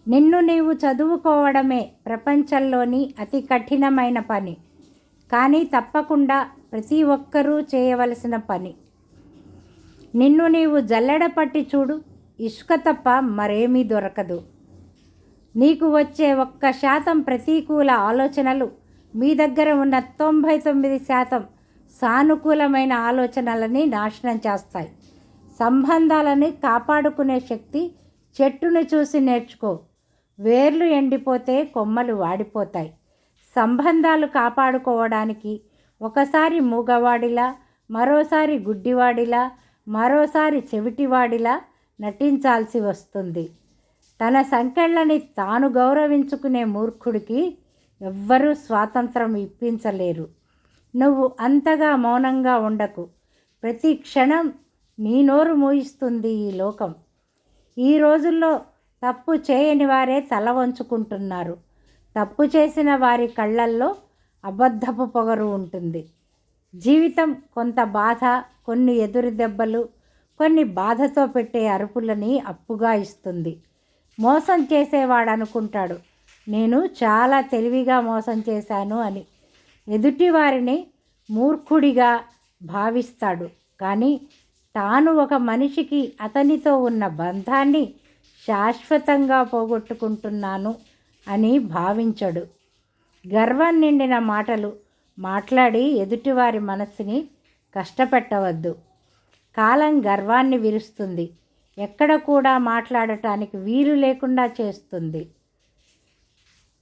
నిన్ను నీవు చదువుకోవడమే ప్రపంచంలోని అతి కఠినమైన పని, కానీ తప్పకుండా ప్రతి ఒక్కరూ చేయవలసిన పని. నిన్ను నీవు జల్లెడ పట్టి చూడు, ఇసుక తప్ప మరేమీ దొరకదు. నీకు వచ్చే 1% ప్రతికూల ఆలోచనలు మీ దగ్గర ఉన్న 99% సానుకూలమైన ఆలోచనలని నాశనం చేస్తాయి. సంబంధాలని కాపాడుకునే శక్తి చెట్టును చూసి నేర్చుకో. వేర్లు ఎండిపోతే కొమ్మలు వాడిపోతాయి. సంబంధాలు కాపాడుకోవడానికి ఒకసారి మూగవాడిలా, మరోసారి గుడ్డివాడిలా, మరోసారి చెవిటివాడిలా నటించాల్సి వస్తుంది. తన సంకెళ్ళని తాను గౌరవించుకునే మూర్ఖుడికి ఎవ్వరూ స్వాతంత్రం ఇప్పించలేరు. నువ్వు అంతగా మౌనంగా ఉండకు. ప్రతి క్షణం నీ నోరు మూయిస్తుంది ఈ లోకం. ఈ రోజుల్లో తప్పు చేయని వారే తల వంచుకుంటున్నారు. తప్పు చేసిన వారి కళ్ళల్లో అబద్ధపు పొగరు ఉంటుంది. జీవితం కొంత బాధ, కొన్ని ఎదురు దెబ్బలు, కొన్ని బాధతో పెట్టే అరుపులని అప్పుగా ఇస్తుంది. మోసం చేసేవాడు అనుకుంటాడు, నేను చాలా తెలివిగా మోసం చేశాను అని. ఎదుటివారిని మూర్ఖుడిగా భావిస్తాడు, కానీ తాను ఒక మనిషికి అతనితో ఉన్న బంధాన్ని శాశ్వతంగా పోగొట్టుకుంటున్నాను అని భావించడు. గర్వం నిండిన మాటలు మాట్లాడి ఎదుటివారి మనస్సుని కష్టపెట్టవద్దు. కాలం గర్వాన్ని విరుస్తుంది, ఎక్కడ కూడా మాట్లాడటానికి వీలు లేకుండా చేస్తుంది.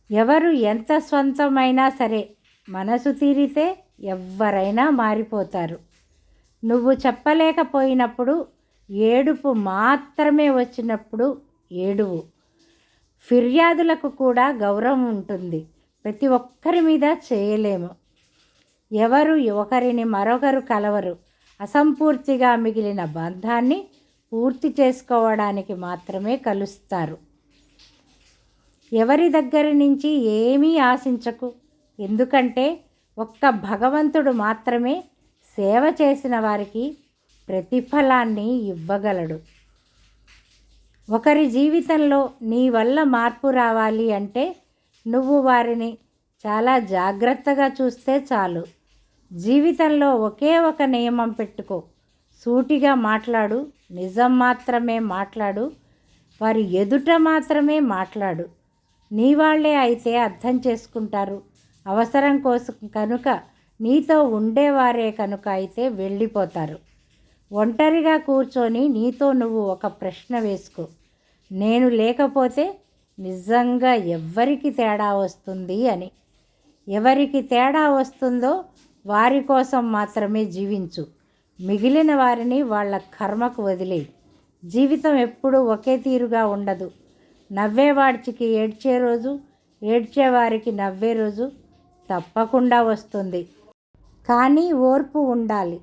ఎవరు ఎంత స్వంతమైనా సరే మనసు తీరితే ఎవ్వరైనా మారిపోతారు. నువ్వు చెప్పలేకపోయినప్పుడు, ఏడుపు మాత్రమే వచ్చినప్పుడు ఏడువు. ఫిర్యాదులకు కూడా గౌరవం ఉంటుంది. ప్రతి ఒక్కరి మీద చేయలేము. ఎవరు ఒకరిని మరొకరు కలవరు. అసంపూర్తిగా మిగిలిన బంధాన్ని పూర్తి చేసుకోవడానికి మాత్రమే కలుస్తారు. ఎవరి దగ్గర నుంచి ఏమీ ఆశించకు. ఎందుకంటే ఒక్క భగవంతుడు మాత్రమే సేవ చేసిన వారికి ప్రతిఫలాన్ని ఇవ్వగలడు. ఒకరి జీవితంలో నీ వల్ల మార్పు రావాలి అంటే నువ్వు వారిని చాలా జాగ్రత్తగా చూస్తే చాలు. జీవితంలో ఒకే ఒక నియమం పెట్టుకో. సూటిగా మాట్లాడు, నిజం మాత్రమే మాట్లాడు, వారి ఎదుట మాత్రమే మాట్లాడు. నీ వాళ్ళే అయితే అర్థం చేసుకుంటారు. అవసరం కోసం కనుక నీతో ఉండేవారే కనుక అయితే వెళ్ళిపోతారు. ఒంటరిగా కూర్చొని నీతో నువ్వు ఒక ప్రశ్న వేసుకో, నేను లేకపోతే నిజంగా ఎవ్వరికి తేడా వస్తుంది అని. ఎవరికి తేడా వస్తుందో వారి కోసం మాత్రమే జీవించు. మిగిలిన వారిని వాళ్ళ కర్మకు వదిలేయి. జీవితం ఎప్పుడూ ఒకే తీరుగా ఉండదు. నవ్వేవాడికి ఏడ్చే రోజు, ఏడ్చేవారికి నవ్వే రోజు తప్పకుండా వస్తుంది. కానీ ఓర్పు ఉండాలి.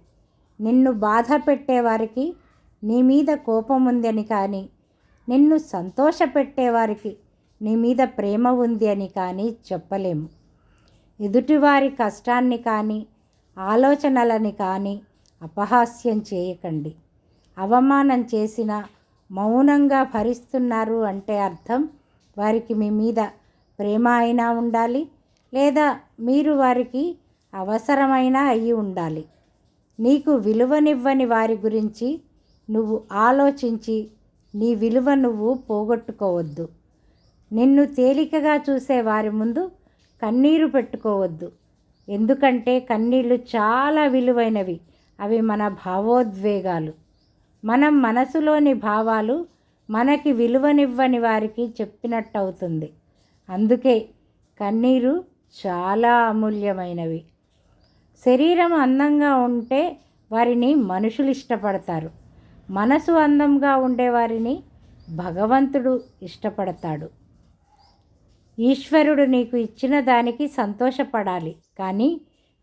నిన్ను బాధ పెట్టేవారికి నీ మీద కోపం ఉందని కానీ, నిన్ను సంతోషపెట్టేవారికి నీ మీద ప్రేమ ఉంది అని కానీ చెప్పలేము. ఎదుటివారి కష్టాన్ని కానీ, ఆలోచనలని కానీ అపహాస్యం చేయకండి. అవమానం చేసినా మౌనంగా భరిస్తున్నారు అంటే అర్థం వారికి మీ మీద ప్రేమ అయినా ఉండాలి, లేదా మీరు వారికి అవసరమైనా అయి ఉండాలి. నీకు విలువనివ్వని వారి గురించి నువ్వు ఆలోచించి నీ విలువ నువ్వు పోగొట్టుకోవద్దు. నిన్ను తేలికగా చూసే వారి ముందు కన్నీరు పెట్టుకోవద్దు. ఎందుకంటే కన్నీళ్ళు చాలా విలువైనవి. అవి మన భావోద్వేగాలు. మనం మనసులోని భావాలు మనకి విలువనివ్వని వారికి చెప్పినట్టు అవుతుంది. అందుకే కన్నీరు చాలా అమూల్యమైనవి. శరీరం అందంగా ఉంటే వారిని మనుషులు ఇష్టపడతారు. మనసు అందంగా ఉండేవారిని భగవంతుడు ఇష్టపడతాడు. ఈశ్వరుడు నీకు ఇచ్చిన దానికి సంతోషపడాలి, కానీ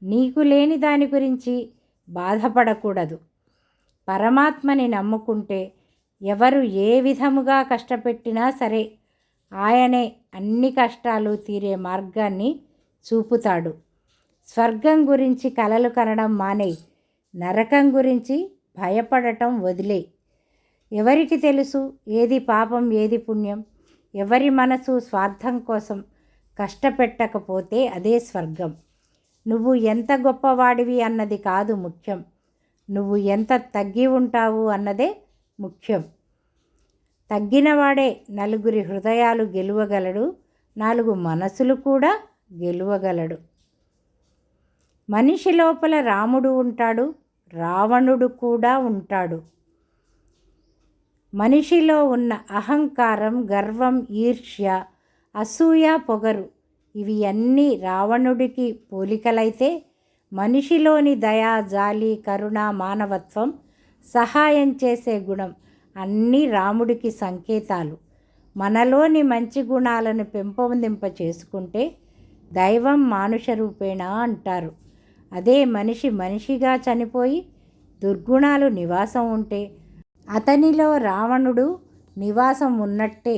నీకు లేని దాని గురించి బాధపడకూడదు. పరమాత్మని నమ్ముకుంటే ఎవరు ఏ విధముగా కష్టపెట్టినా సరే ఆయనే అన్ని కష్టాలు తీరే మార్గాన్ని చూపుతాడు. స్వర్గం గురించి కలలు కనడం మానేయి. నరకం గురించి భయపడటం వదిలే. ఎవరికి తెలుసు ఏది పాపం ఏది పుణ్యం? ఎవరి మనసు స్వార్థం కోసం కష్టపెట్టకపోతే అదే స్వర్గం. నువ్వు ఎంత గొప్పవాడివి అన్నది కాదు ముఖ్యం, నువ్వు ఎంత తగ్గి ఉంటావు అన్నదే ముఖ్యం. తగ్గినవాడే నలుగురి హృదయాలు గెలవగలడు, 4 మనసులు కూడా గెలవగలడు. మనిషి లోపల రాముడు ఉంటాడు, రావణుడు కూడా ఉంటాడు. మనిషిలో ఉన్న అహంకారం, గర్వం, ఈర్ష్య, అసూయ, పొగరు ఇవి అన్నీ రావణుడికి పోలికలైతే, మనిషిలోని దయ, జాలి, కరుణ, మానవత్వం, సహాయం చేసే గుణం అన్నీ రాముడికి సంకేతాలు. మనలోని మంచి గుణాలను పెంపొందింప చేసుకుంటే దైవం మానుష రూపేణ అంటారు. అదే మనిషి మనిషిగా చనిపోయి దుర్గుణాలు నివాసం ఉంటే అతనిలో రావణుడు నివాసం ఉన్నట్టే.